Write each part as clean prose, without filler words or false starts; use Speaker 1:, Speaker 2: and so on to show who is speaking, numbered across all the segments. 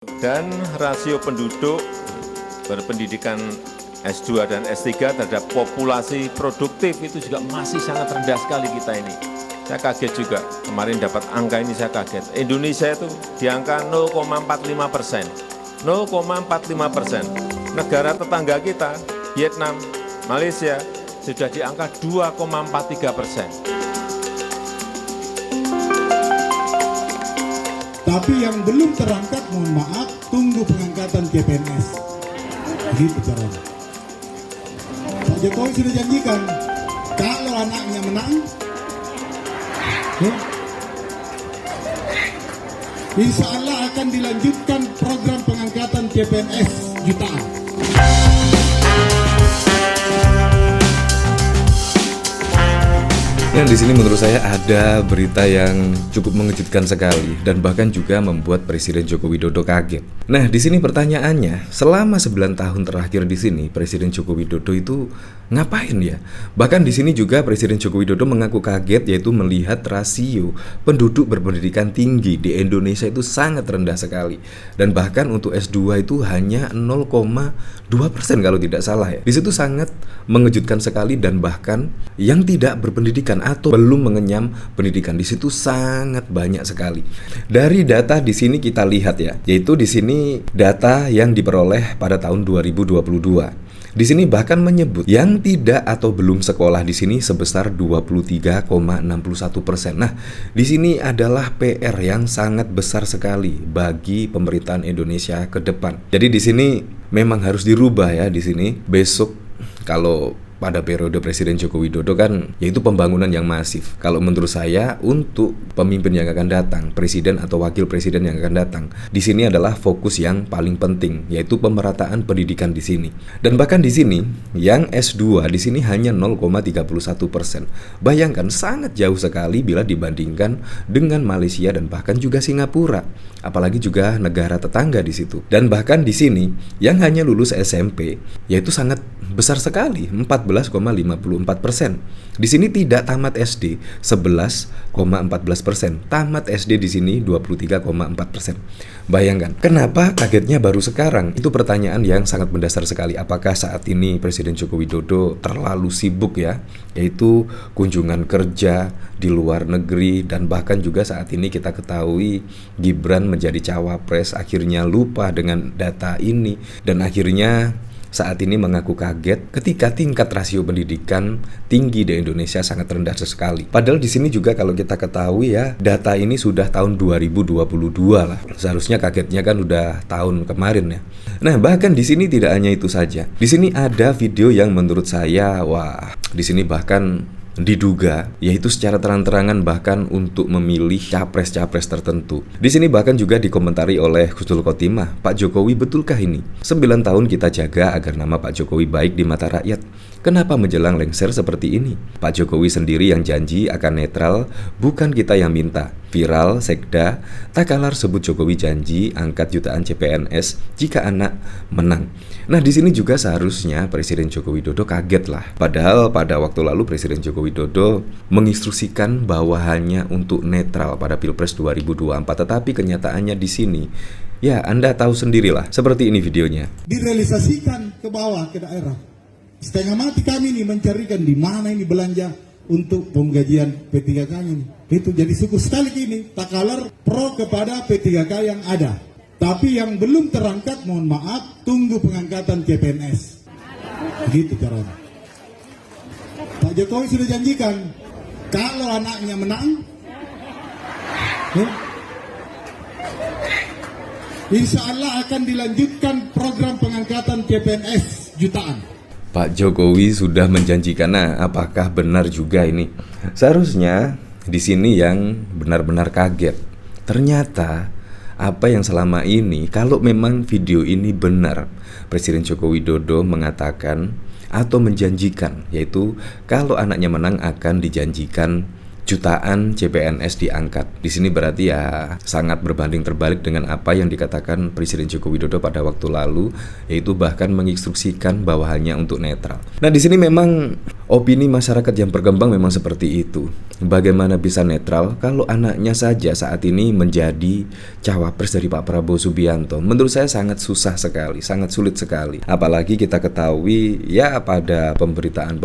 Speaker 1: Dan rasio penduduk berpendidikan S2 dan S3 terhadap populasi produktif itu juga masih sangat rendah sekali kita ini. Saya kaget juga, kemarin dapat angka ini saya kaget. Indonesia itu di angka 0,45%. 0,45%. Negara tetangga kita, Vietnam, Malaysia, sudah di angka 2,43%.
Speaker 2: Tapi yang belum terangkat, mohon maaf, tunggu pengangkatan CPNS. Begitu caranya. Pak Jokowi sudah janjikan, kalau anaknya menang, insya Allah akan dilanjutkan program pengangkatan CPNS jutaan.
Speaker 3: Dan di sini menurut saya ada berita yang cukup mengejutkan sekali dan bahkan juga membuat Presiden Joko Widodo kaget. Nah, di sini pertanyaannya, selama 9 tahun terakhir di sini Presiden Joko Widodo itu ngapain ya? Bahkan di sini juga Presiden Joko Widodo mengaku kaget, yaitu melihat rasio penduduk berpendidikan tinggi di Indonesia itu sangat rendah sekali. Dan bahkan untuk S2 itu hanya 0,2% kalau tidak salah ya. Di situ sangat mengejutkan sekali, dan bahkan yang tidak berpendidikan atau belum mengenyam pendidikan di situ sangat banyak sekali. Dari data di sini kita lihat ya, yaitu di sini data yang diperoleh pada tahun 2022. Di sini bahkan menyebut yang tidak atau belum sekolah di sini sebesar 23,61%. Nah, di sini adalah PR yang sangat besar sekali bagi pemerintahan Indonesia ke depan. Jadi di sini memang harus dirubah ya di sini. Besok kalau pada periode Presiden Joko Widodo kan yaitu pembangunan yang masif. Kalau menurut saya untuk pemimpin yang akan datang, presiden atau wakil presiden yang akan datang, di sini adalah fokus yang paling penting, yaitu pemerataan pendidikan di sini. Dan bahkan di sini yang S2 di sini hanya 0,31%. Bayangkan sangat jauh sekali bila dibandingkan dengan Malaysia dan bahkan juga Singapura, apalagi juga negara tetangga di situ. Dan bahkan di sini yang hanya lulus SMP yaitu sangat besar sekali, 14,54%. Di sini tidak tamat SD 11,14%. Tamat SD di sini 23,4%. Bayangkan, kenapa kagetnya baru sekarang? Itu pertanyaan yang sangat mendasar sekali. Apakah saat ini Presiden Joko Widodo terlalu sibuk ya, yaitu kunjungan kerja di luar negeri, dan bahkan juga saat ini kita ketahui Gibran menjadi cawapres, akhirnya lupa dengan data ini dan akhirnya saat ini mengaku kaget ketika tingkat rasio pendidikan tinggi di Indonesia sangat rendah sekali. Padahal di sini juga kalau kita ketahui ya, data ini sudah tahun 2022 lah. Seharusnya kagetnya kan udah tahun kemarin ya. Nah, bahkan di sini tidak hanya itu saja. Di sini ada video yang menurut saya wah, di sini bahkan diduga, yaitu secara terang-terangan bahkan untuk memilih capres-capres tertentu. Di sini bahkan juga dikomentari oleh Husnul Khotimah, Pak Jokowi betulkah ini? 9 tahun kita jaga agar nama Pak Jokowi baik di mata rakyat. Kenapa menjelang lengser seperti ini? Pak Jokowi sendiri yang janji akan netral, bukan kita yang minta. Viral, sekda, tak kalah sebut Jokowi janji angkat jutaan CPNS jika anak menang. Nah, di sini juga seharusnya Presiden Joko Widodo kaget lah. Padahal pada waktu lalu Presiden Joko Widodo menginstruksikan bahwa hanya untuk netral pada Pilpres 2024. Tetapi kenyataannya di sini, ya Anda tahu sendirilah. Seperti ini videonya.
Speaker 2: Direalisasikan ke bawah, ke daerah. Setengah mati kami nih mencarikan di mana ini belanja untuk penggajian P3K ini. Itu jadi suku sekali ini, tak kalah pro kepada P3K yang ada. Tapi yang belum terangkat, mohon maaf, tunggu pengangkatan CPNS. Begitu caranya. Pak Jokowi sudah janjikan, kalau anaknya menang, insya Allah akan dilanjutkan program pengangkatan CPNS jutaan.
Speaker 3: Pak Jokowi sudah menjanjikan. Nah, apakah benar juga ini? Seharusnya di sini yang benar-benar kaget. Ternyata apa yang selama ini, kalau memang video ini benar, Presiden Joko Widodo mengatakan atau menjanjikan, yaitu kalau anaknya menang akan dijanjikan jutaan CPNS diangkat. Di sini berarti ya sangat berbanding terbalik dengan apa yang dikatakan Presiden Joko Widodo pada waktu lalu, yaitu bahkan menginstruksikan bawahannya untuk netral. Nah, di sini memang opini masyarakat yang berkembang memang seperti itu. Bagaimana bisa netral kalau anaknya saja saat ini menjadi cawapres dari Pak Prabowo Subianto? Menurut saya sangat susah sekali, sangat sulit sekali. Apalagi kita ketahui ya pada pemberitaan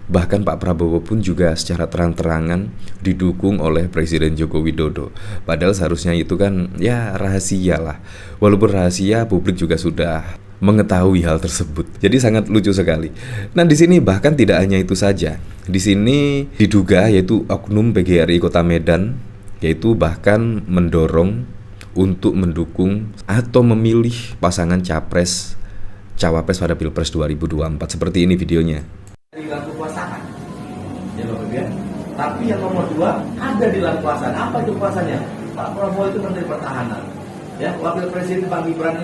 Speaker 3: bahkan Pak Prabowo pun juga secara terang-terangan didukung oleh Presiden Joko Widodo. Padahal seharusnya itu kan ya rahasia lah. Walaupun rahasia, publik juga sudah mengetahui hal tersebut. Jadi sangat lucu sekali. Nah, di sini bahkan tidak hanya itu saja. Di sini diduga yaitu oknum PGRI Kota Medan yaitu bahkan mendorong untuk mendukung atau memilih pasangan cawapres pada Pilpres 2024. Seperti ini videonya.
Speaker 4: Di dalam kekuasaan, ya Bapak Ibu ya. Tapi yang nomor 2 ada di dalam kekuasaan. Apa itu kekuasaannya? Pak Prabowo itu Menteri Pertahanan, ya. Wakil Presiden Pak Gibran,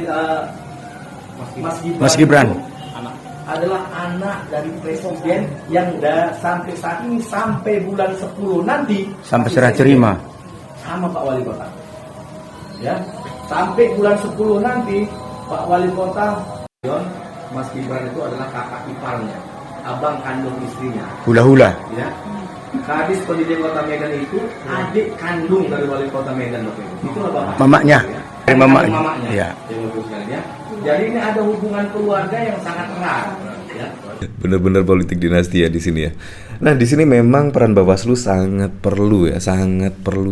Speaker 4: Mas Gibran adalah anak dari Presiden yang sampai saat ini sampai bulan 10 nanti
Speaker 5: sampai serah terima
Speaker 4: sama Pak Wali Kota, ya. Sampai bulan 10 nanti Pak Wali Kota, Mas Gibran itu adalah kakak iparnya, abang kandung istrinya.
Speaker 5: hula-hula.
Speaker 4: Ya. Kadis Pendidikan Kota Medan itu adik kandung dari Wali Kota Medan, Bapak Ibu. Itulah Bapak.
Speaker 5: Mamanya.
Speaker 4: Ya.
Speaker 5: Dari mamanya.
Speaker 4: Mamanya.
Speaker 5: Ya.
Speaker 4: Ya. Jadi ini ada hubungan keluarga yang sangat erat, ya.
Speaker 3: Benar-benar politik dinasti ya di sini ya. Nah, di sini memang peran Bawaslu sangat perlu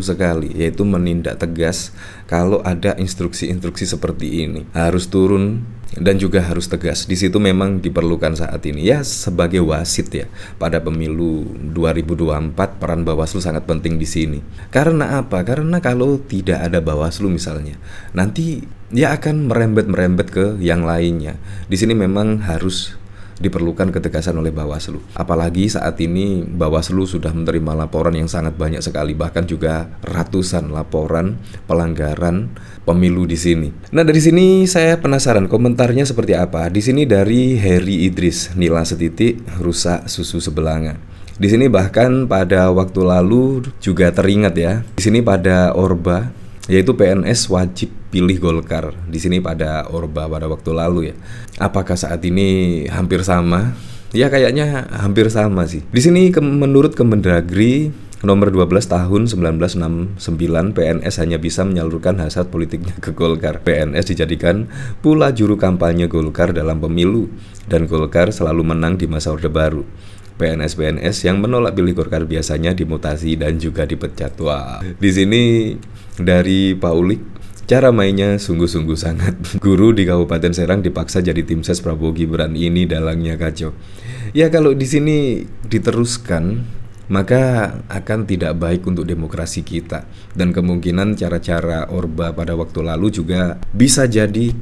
Speaker 3: sekali, yaitu menindak tegas kalau ada instruksi-instruksi seperti ini. Harus turun dan juga harus tegas. Di situ memang diperlukan saat ini ya sebagai wasit ya pada pemilu 2024. Peran Bawaslu sangat penting di sini. Karena apa? Karena kalau tidak ada Bawaslu misalnya, nanti ya akan merembet ke yang lainnya. Di sini memang harus diperlukan ketegasan oleh Bawaslu. Apalagi saat ini Bawaslu sudah menerima laporan yang sangat banyak sekali, bahkan juga ratusan laporan pelanggaran pemilu di sini. Nah, dari sini saya penasaran komentarnya seperti apa. Di sini dari Heri Idris, Nila setitik rusak susu sebelanga. Di sini bahkan pada waktu lalu juga teringat ya. Di sini pada Orba, yaitu PNS wajib pilih Golkar. Di sini pada Orba pada waktu lalu ya. Apakah saat ini hampir sama? Ya kayaknya hampir sama sih. Di sini menurut Kemendagri nomor 12 tahun 1969, PNS hanya bisa menyalurkan hasrat politiknya ke Golkar. PNS dijadikan pula juru kampanye Golkar dalam pemilu, dan Golkar selalu menang di masa Orde Baru. PNS yang menolak pilih Golkar biasanya dimutasi dan juga dipecat. Wah, di sini dari Paulik, cara mainnya sungguh-sungguh sangat. Guru di Kabupaten Serang dipaksa jadi tim ses Prabowo Gibran, ini dalangnya kacau. Ya kalau di sini diteruskan, maka akan tidak baik untuk demokrasi kita, dan kemungkinan cara-cara Orba pada waktu lalu juga bisa jadi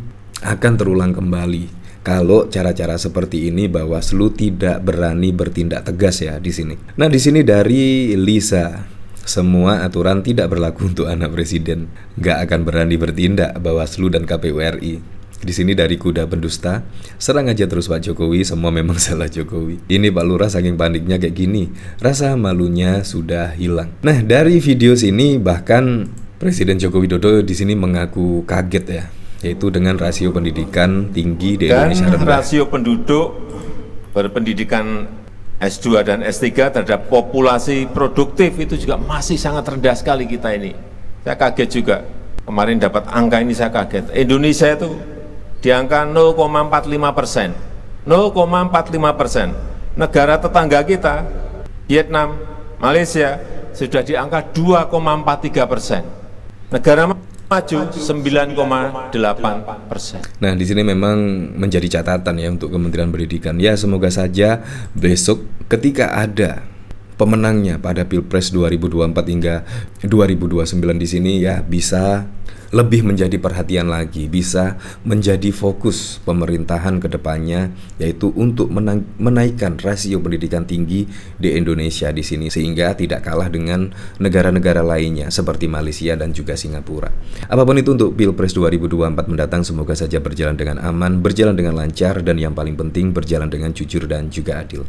Speaker 3: akan terulang kembali. Kalau cara-cara seperti ini Bawaslu tidak berani bertindak tegas ya di sini. Nah, di sini dari Lisa, semua aturan tidak berlaku untuk anak presiden. Gak akan berani bertindak Bawaslu dan KPU RI. Di sini dari Kuda Pendusta, serang aja terus Pak Jokowi, semua memang salah Jokowi. Ini Pak Lurah saking paniknya kayak gini, rasa malunya sudah hilang. Nah, dari video sini bahkan Presiden Joko Widodo di sini mengaku kaget ya, yaitu dengan rasio pendidikan tinggi di Indonesia rendah.
Speaker 1: Rasio penduduk berpendidikan S2 dan S3 terhadap populasi produktif itu juga masih sangat rendah sekali kita ini. Saya kaget juga, kemarin dapat angka ini saya kaget. Indonesia itu di angka 0,45%. 0,45%. Negara tetangga kita, Vietnam, Malaysia, sudah di angka 2,43%. Negara maju 9,8%.
Speaker 3: Nah, di sini memang menjadi catatan ya untuk Kementerian Pendidikan. Ya, semoga saja besok ketika ada pemenangnya pada Pilpres 2024 hingga 2029 di sini ya bisa lebih menjadi perhatian lagi, bisa menjadi fokus pemerintahan ke depannya, yaitu untuk menaikkan rasio pendidikan tinggi di Indonesia di sini sehingga tidak kalah dengan negara-negara lainnya seperti Malaysia dan juga Singapura. Apapun itu untuk Pilpres 2024 mendatang, semoga saja berjalan dengan aman, berjalan dengan lancar, dan yang paling penting berjalan dengan jujur dan juga adil.